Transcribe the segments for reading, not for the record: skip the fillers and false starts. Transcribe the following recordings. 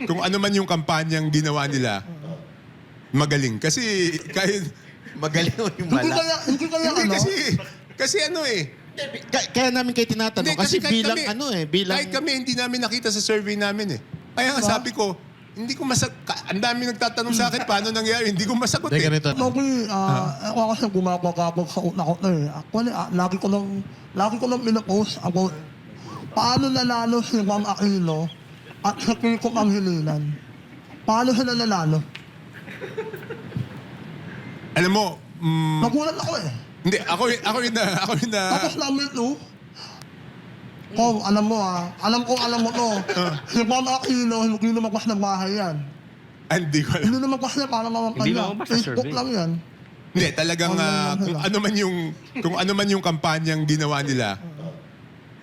kung ano man yung kampanyang ginawa nila, magaling. Kasi kahit Magaling mo yung mala. Hindi kaya hindi ano? kasi ano eh. Kaya namin kayo tinatanong Hindi, kasi kahit bilang kami- ano eh, bilang Kahit kami hindi namin nakita sa survey namin eh. Kaya nga sabi ko, hindi ko ang dami nagtatanong sa akin paano nangyari, hindi ko masagot Hindi, eh. ganito. Lagi, ako kasi gumagagabag sa utak ko na eh. Actually, lagi ko lang pinapost about paano nanalo si Juan Aquino at si Kiko Pangilinan. Paano sila nanalo? Alam mo, Nagulat ako eh. hindi, ako yung na, Tapos number 2, Kung, alam mo alam mo to. Si Juan Aquino, hindi lumabas ng bahay yan. hindi ko alam. Hindi lumabas niya para mamapala. Hindi lumabas sa Facebook survey. lang yan. Hindi, talagang kung ano man yung kampanyang ginawa nila,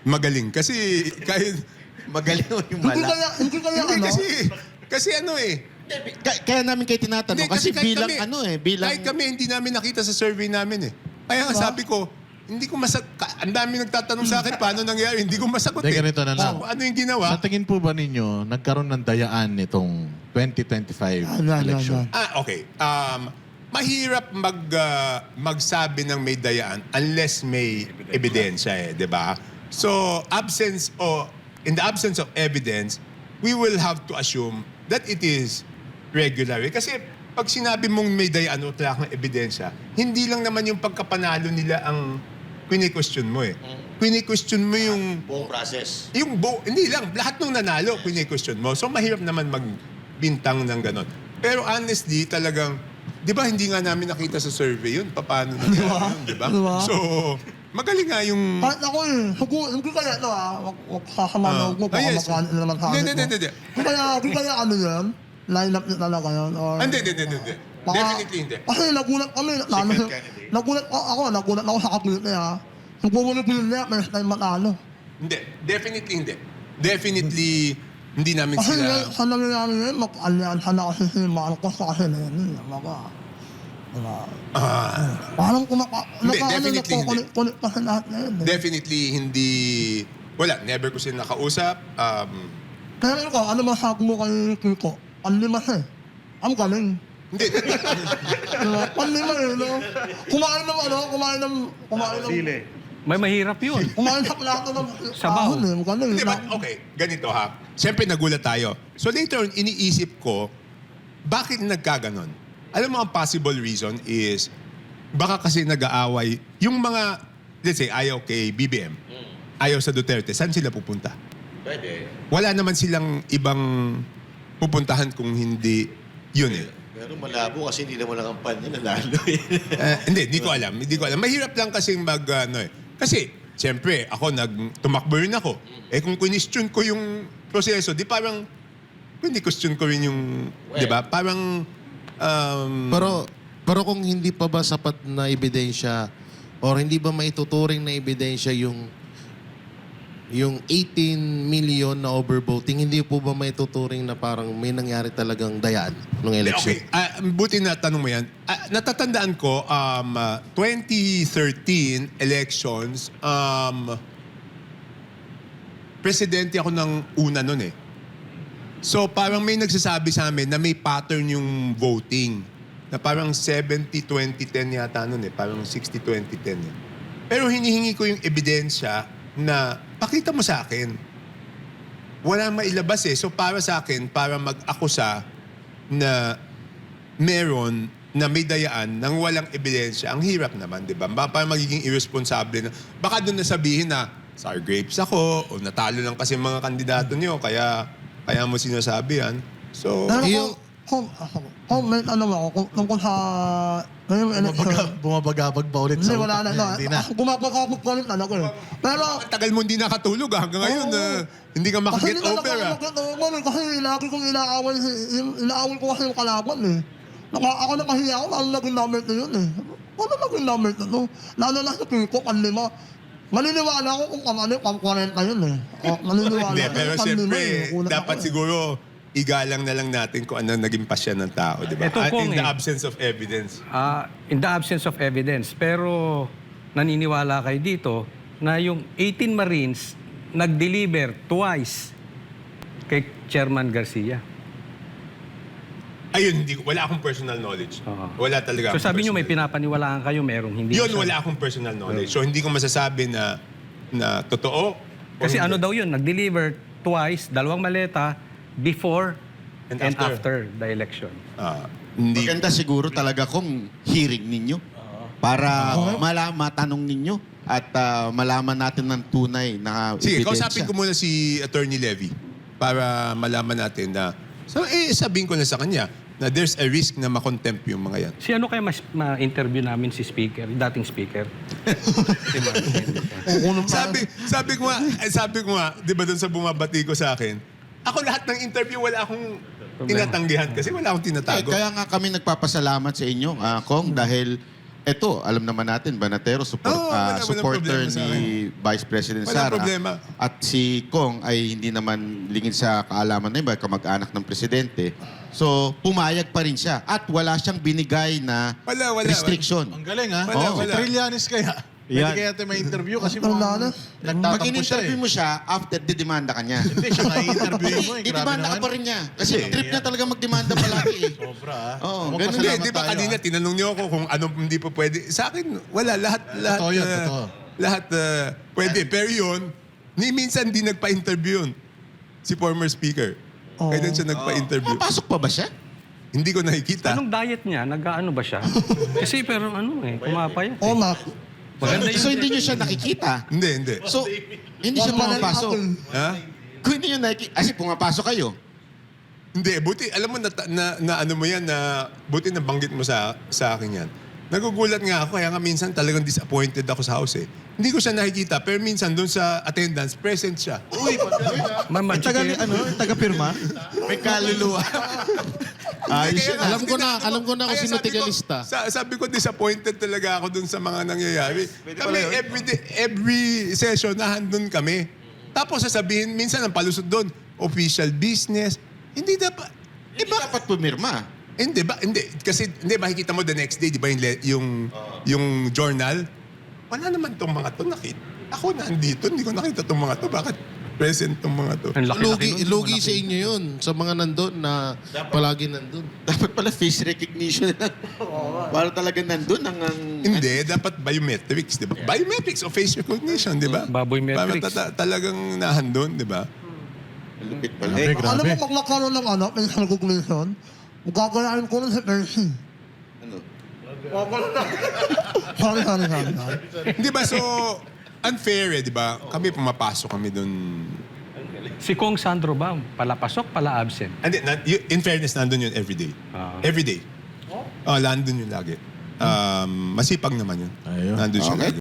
magaling. Kasi kahit, Magaling mo yung Hindi mala. kaya hindi ano? kasi ano eh. Kaya namin kayo tinatanong Hindi, kasi kahit bilang kami- ano eh, bilang Kahit kami, hindi namin nakita sa survey namin eh. Kaya nga sabi ko, hindi ko ang dami nagtatanong sa akin paano nangyari, hindi ko masagot Hindi, eh. ganito na lang. So, ano yung ginawa? Sa tingin po ba ninyo, nagkaroon ng dayaan nitong 2025 election? Okay. Mahirap magsabi ng may dayaan unless may ebidensya eh, di ba? So, in the absence of evidence, we will have to assume that it is regular. Kasi pag sinabi mong may dayaan o wala kang ebidensya, hindi lang naman yung pagkapanalo nila ang quini-question mo eh. Quini-question mo yung buong process. hindi lang, lahat ng nanalo, quini-question mo. So, mahirap naman magbintang ng ganon. Pero honestly, talagang, di ba hindi nga namin nakita sa survey yun? Paano nangyari yun, di ba? Diba? So, magaling nga yung... Kahit ako eh, hindi kaya ito wag sasama na huwag mo, baka yes. magkanin na naman sa akin. Hindi. Hindi kaya ano yan? Line up niya talaga yan? Or, Hindi. Baka- Definitely hindi. Kasi nagulat kami. Nagulat ako sa kapit niya. Nung pumulipin niya, may time matalo. Hindi. Definitely, hindi namin Kasi sila... sa nangyayari ngayon, mag-alyansa na kasi si Marcos kasi na yun. Parang definitely hindi. Kulit kasi lahat na yun. Definitely hindi... Wala, never ko sila nakausap. Kaya ikaw, ano masabi mo kay Kiko? Panlima siya eh. Ang galing. Hindi. Panlima eh, no? Kumain ng Sili. May mahirap yun. kumain sa plato ng Sabaw. ahon eh. Ang galing. Hindi ba? Okay, ganito ha. Siyempre nagulat tayo. So later on, iniisip ko, bakit nagkaganon? Alam mo, ang possible reason is, baka kasi nag-aaway, yung mga, let's say, ayaw kay BBM, ayaw sa Duterte, saan sila pupunta? Pwede. Wala naman silang ibang pupuntahan kung hindi yun eh. Pero malabo kasi hindi naman ang kampanya nanalo eh. Hindi ko alam. Mahirap lang kasing Kasi, siyempre, tumakbo rin ako. Eh kung question ko yung proseso, di parang, question ko rin yung, di ba? Parang, Pero kung hindi pa ba sapat na ebidensya or hindi ba maituturing na ebidensya yung 18 million na overvoting, hindi po ba maituturing na parang may nangyari talagang dayaan ng election? okay, buti na tanong mo yan. Natatandaan ko, 2013 elections, presidente ako ng una nun eh. So parang may nagsasabi sa amin na may pattern yung voting. Na parang 70-20-10 yata nun eh. Parang 60-20-10 eh. Pero hinihingi ko yung ebidensya na pakita mo sa akin. Wala mailabas eh. So para sa akin, para mag-akusa na meron na may dayaan nang walang ebidensya, ang hirap naman, di ba? Parang magiging irresponsible na. Baka doon nasabihin na, sour grapes ako, o natalo lang kasi mga kandidato niyo, kaya mo sinasabi yan. So, Pero kung may ano ako, tungkol sa ngayong election. Bumabagabag pa ulit Hindi, sa wala na. Hindi na. Gumapagkapag ko rin talaga eh. Pero, ang tagal mo hindi nakatulog hanggang ngayon. Hindi ka makaget over. Kasi lagi kong inaawal ko kasi yung kalaban eh. Ako nakahiya ako, lalo naging number na yun eh. Ano naging number na no? Lalo na sa Kiko, panlima. Maniniwala ako kung ano yung 40 yun eh. Maniniwala Hindi, ako. pero Panlima siyempre, eh. Kulang dapat ako eh. siguro igalang na lang natin kung ano naging pasya ng tao, di ba? Ito At pong in the eh. absence of evidence. In the absence of evidence. Pero naniniwala kayo dito na yung 18 Marines nag-deliver twice kay Chairman Garcia. Ayun, wala akong personal knowledge. Oo. Wala talaga So akong sabi nyo may personal- pinapaniwalaan kayo, merong hindi. Yun, siya. wala akong personal knowledge. So hindi ko masasabi na totoo. o Kasi hindi. ano daw yun, nag-deliver twice, 2 maleta, before And and after. after the election. Hindi. Maganda siguro talaga kung hearing ninyo. Para matanong ninyo at malaman natin ng tunay na Sige, ebidensya. kausapin ko muna si Attorney Levy para malaman natin na sabihin ko na sa kanya na there's a risk na makontempt yung mga yan. Si ano kaya mas ma-interview namin si speaker, dating speaker? Sabi ko nga, 'di ba doon sa bumabati ko sa akin, ako lahat ng interview wala akong tinatanggihan kasi wala akong tinatago. Kaya nga kami nagpapasalamat sa inyo, Kong, dahil eto, alam naman natin, Banatero, walang supporter problema sa ni Vice President Walang Sara. problema. At si Kong ay hindi naman lingid sa kaalaman na iba, kamag-anak ng presidente. So, pumayag pa rin siya. At wala siyang binigay na Wala. restriction. Ang galing ha? Wala, Si wala. Trillanes kaya. Pwede kaya natin may-interview kasi Ang mukhang lalas. Pag nagtatampo siya in-interview eh. mo siya, after didemanda ka niya. Hindi siya na-interview mo eh. Grabe Didemanda ka naman. pa rin niya. Kasi trip niya talaga magdemanda palagi eh. Sobra ha? Oo, ganun Hindi, Magpasalamat di ba tayo, kanina ha? tinanong niyo ako kung anong hindi pa pwede. Sa akin, wala. Lahat, Totoo yun, totoo. lahat pwede. Pero yun, ni minsan di nagpa-interview yun. Si former speaker. Oo. Kailan siya nagpa-interview? Papasok pa ba siya? Hindi ko nakikita. Anong diet niya? Nag-ano ba siya? Kasi pero ano pumapayat. Oo, Mac. Maganda yun. So hindi niyo siya nakikita. Hindi. So, hindi siya pumapasok. Ha? Kung hindi nyo nakikita, kasi pumapasok kayo. Hindi, buti, alam mo na ano mo yan, na buti nabanggit mo sa akin yan. Nagugulat nga ako, kaya nga minsan talagang disappointed ako sa house eh. Hindi ko siya nakikita, pero minsan doon sa attendance, present siya. Uy, Taga-pirma? May kaluluwa. Ayos Kaya yun. nga, Alam ko na kung kaya sino sabi ko- tigalista. Sabi ko, disappointed talaga ako dun sa mga nangyayari. Kami, every session, nahandun kami. Tapos sasabihin, minsan ang palusot doon, official business. Hindi dapat. Hindi dapat pumirma. Hindi ba? Hindi. Kasi, hindi, makikita mo the next day, di ba, yung journal? Wala naman tong mga to. Ako nandito, hindi ko nakita tong mga to. Bakit present tong mga to? Ang laki-laki nun. Lugi sa inyo yun. Sa mga nandun na palagi nandun. Dapat pala face recognition lang. Para talaga nandun ang... Hindi, dapat biometrics, di ba? Biometrics o face recognition, di ba? Baboy metrics. Para talagang nahandun, di ba? Lupit pala. Alam mo, pag nagkaroon ng facial recognition, gagalain ko rin si Percy. Ano? Sorry. Di ba, so, unfair eh, di ba? Kami pumapasok kami doon. Si Kong Sandro ba? Pala pasok, pala absent. Hindi, in fairness, nandun yun everyday. Ah. Everyday. Oh, nandun yun lagi. Masipag naman yun. Ayun. Nandun siya Okay. lagi.